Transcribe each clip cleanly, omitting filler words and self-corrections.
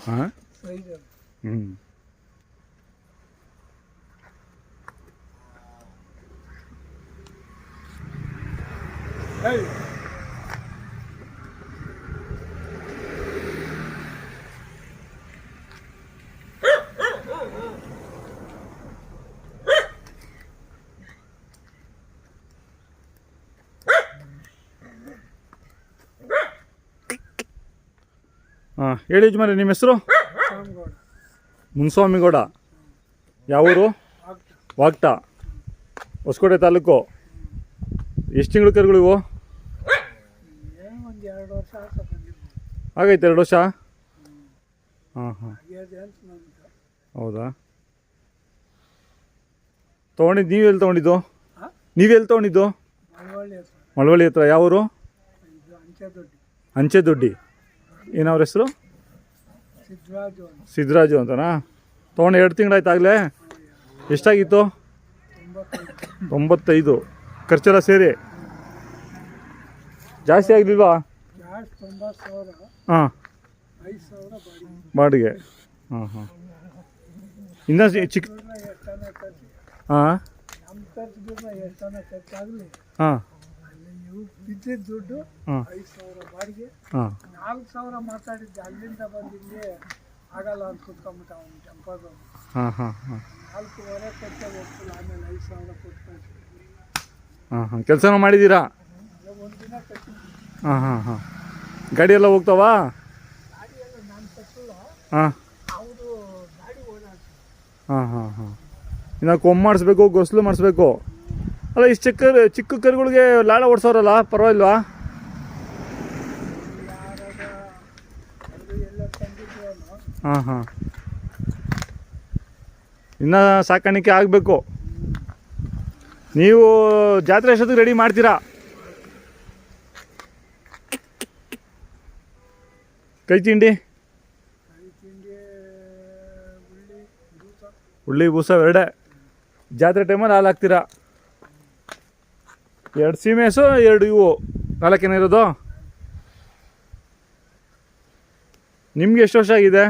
ಹಾಂ ಹ್ಞೂ ಹಾಂ ಹೇಳಿ ಯಜಮಾನ್ರೆ ನಿಮ್ಮ ಹೆಸರು? ಮುನ್ಸ್ವಾಮಿಗೌಡ. ಯಾವೂರು? ವಾಗ್ಟ, ಹೊಸಕೋಟೆ ತಾಲೂಕು. ಎಷ್ಟು ತಿಂಗಳು ಕರುಗಳು ಇವು? ಆಗೈತೆ 2 ವರ್ಷ. ಹಾಂ ಹಾಂ ಹೌದಾ. ತೊಗೊಂಡಿದ್ದು ನೀವೆಲ್ಲಿ ತೊಗೊಂಡಿದ್ದು? ನೀವೆಲ್ಲಿ ತೊಗೊಂಡಿದ್ದು? ಮಳವಳ್ಳಿ ಹತ್ರ. ಯಾವೂರು? ಅಂಚೆದೊಡ್ಡಿ. ಏನವ್ರ ಹೆಸರು? ಸಿದ್ದರಾಜು ಅಂತನಾ? ತೊಗೊಂಡು 2 ತಿಂಗಳಾಯ್ತು ಆಗಲೇ? ಎಷ್ಟಾಗಿತ್ತು? 95. ಖರ್ಚೆಲ್ಲ ಸೇರಿ ಜಾಸ್ತಿ ಆಗಲಿಲ್ವಾ? ಹಾಂ ಬಾಡಿಗೆ. ಹಾಂ ಹಾಂ ಇನ್ನೂ ಚಿಕ್ಕ ಹಾಂ ಹಾಂ ದುಡ್ಡು ಹಾಂ 5,000 ಬಾಡಿಗೆ, ಹಾಂ 4,000 ಮಾತಾಡಿದ್ದೆ. ಅಲ್ಲಿಂದ ಬಂದಿಲ್ಲಿ ಆಗಲ್ಲ ಅಂತ ಕುತ್ಕೊಂಬಿಟ್ಟ ಅವನು ಟೆಂಪರ್. ಹಾಂ ಹಾಂ ಹಾಂ 4,500 ಕೊಟ್ಟೆ ಹೋಗ್ತಿಲ್ಲ. ಆಮೇಲೆ 5,000 ಕೊಟ್ಟು ಹಾಂ ಹಾಂ ಕೆಲಸನೂ ಮಾಡಿದ್ದೀರಾ? ಒಂದಿನ ಕಟ್ಟಿದ್ದೆ. ಹಾಂ ಹಾಂ ಹಾಂ ಗಾಡಿ ಎಲ್ಲ ಹೋಗ್ತಾವಾ? ಗಾಡಿ ಎಲ್ಲ ನಾನು ಕಟ್ಟಿಲ್ಲ, ಹಾಂ ಅವರು ಗಾಡಿ ಓಡಾಡ್ತಾರೆ. ಹಾಂ ಹಾಂ ಹಾಂ ಇನ್ನು ಕೊಂಬು ಮಾಡಿಸ್ಬೇಕು, ಗೊಸ್ಲು ಮಾಡಿಸ್ಬೇಕು. ಅಲ್ಲ ಇಷ್ಟು ಚಿಕ್ಕ ಕರುಗಳಿಗೆ ಲಾಳ ಓಡಿಸೋರಲ್ಲ, ಪರವಾಗಿಲ್ವಾ? ಹಾಂ ಹಾಂ ಇನ್ನು ಸಾಕಾಣಿಕೆ ಆಗಬೇಕು. ನೀವು ಜಾತ್ರೆ ಅಷ್ಟೊತ್ತಿಗೆ ರೆಡಿ ಮಾಡ್ತೀರಾ? ಕೈ ತಿಂಡಿ, ಉಳ್ಳಿ ಬೂಸ ಎರಡೇ. ಜಾತ್ರೆ ಟೈಮಲ್ಲಿ ಹಾಲು ಹಾಕ್ತೀರಾ? 2 ಸೀಮೆಸು 2 ಇವು 4 ಇರೋದು. ನಿಮ್ಗೆ ಎಷ್ಟು ವರ್ಷ ಆಗಿದೆ?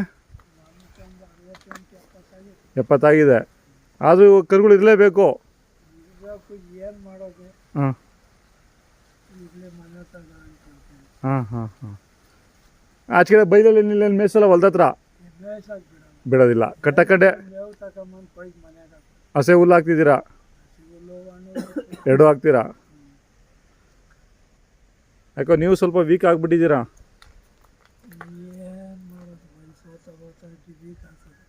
70 ಆಗಿದೆ. ಆದರೂ ಕರುಗಳು ಇರಲೇಬೇಕು. ಏನು ಮಾಡೋದು? ಹಾಂ ಮನೆ ತಗ ಹಾಂ ಹಾಂ ಹಾಂ ಆಚೆ ಕಡೆ ಬೈಲಲ್ಲಿ ನಿಲ್ಲಲ್ಲಿ ಮೇಸಲ್ಲ ಹೊಲ್ದತ್ರ ಬಿಡೋದಿಲ್ಲ. ಕಟ್ಟ ಕಡೆ ಮೇವು ತಗೊಂಬಂದು ಕೊಯ್ದು ಮನೆಯಾಗ ಹಸೆ ಹುಲ್ಲು ಹಾಕ್ತಿದ್ದೀರಾ? ಹುಲ್ಲು ಹಣ್ಣು 2 ಹಾಕ್ತೀರಾ? ಯಾಕೋ ನೀವು ಸ್ವಲ್ಪ ವೀಕ್ ಆಗಿಬಿಟ್ಟಿದ್ದೀರಾ. ಏನು ಮಾಡೋದು? ವಯಸ್ಸು ತಗೋತಾ ವೀಕ್ ಆಗ್ತದೆ.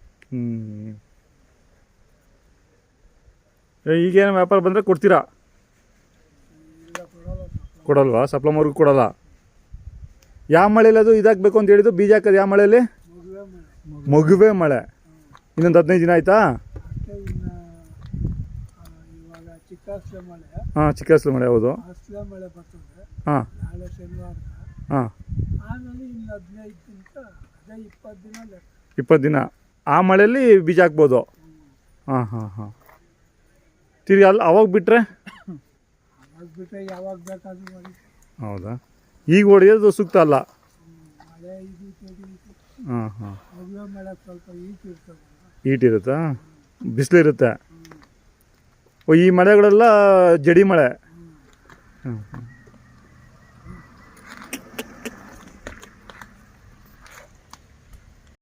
ಈಗೇನು ವ್ಯಾಪಾರ ಬಂದರೆ ಕೊಡ್ತೀರಾ? ಇಲ್ಲ ಕೊಡೋಲ್ಲ. ಕೊಡಲ್ವಾ? ಸಪ್ಲಮವ್ರಿಗೂ ಕೊಡಲ್ಲ. ಯಾವ ಮಳೆಯಲ್ಲಿ ಅದು ಇದಾಗಬೇಕು ಅಂತ ಹೇಳಿದ್ದು? ಬೀಜ ಹಾಕೋದು ಯಾವ ಮಳೆಯಲ್ಲಿ? ಮಗುವೆ ಮಳೆ. ಮಗುವೆ ಮಳೆ. ಇನ್ನೊಂದು 15 ದಿನ ಆಯಿತಾ? ಇನ್ನು ಇವಾಗ ಚಿಕ್ಕ ಹಸ್ಲೆ ಮಳೆ. ಹಾಂ ಚಿಕ್ಕ ಹಸ್ಲು ಮಳೆ. ಹೌದು. ಹಸ್ಲೆ ಮಳೆ ಬರ್ತದೆ. ಹಾಂ ನಾಳೆ ಶನಿವಾರ. ಹಾಂ ಆಮೇಲೆ ಇನ್ನು 15 ದಿನಕ್ಕೆ ಅದೇ 20 ದಿನ ಲೆಕ್ಕ. 20 ದಿನ ಆ ಮಳೆಯಲ್ಲಿ ಬೀಜ ಹಾಕ್ಬೋದು. ಹಾಂ ಹಾಂ ಹಾಂ ತಿರ್ಗಿ ಅಲ್ಲಿ ಅವಾಗ ಬಿಟ್ಟರೆ? ಅವಾಗ ಬಿಟ್ಟರೆ ಯಾವಾಗ ಬೇಕಾದ್ರೂ ಮಾಡಿ. ಹೌದಾ? ಈಗ ಹೊಡೆಯೋದು ಸೂಕ್ತ ಅಲ್ಲ. ಮಳೆ ಇದು ತೆಗೀತು. ಹಾಂ ಹಾಂ ಮಗುವೆ ಮಳೆ ಸ್ವಲ್ಪ ಇರ್ತದೆ. ಈಟಿರುತ್ತಾ? ಬಿಸಿಲಿರುತ್ತೆ. ಈ ಮಳೆಗಳೆಲ್ಲ ಜಡಿ ಮಳೆ. ಹ್ಞೂ ಹ್ಞೂ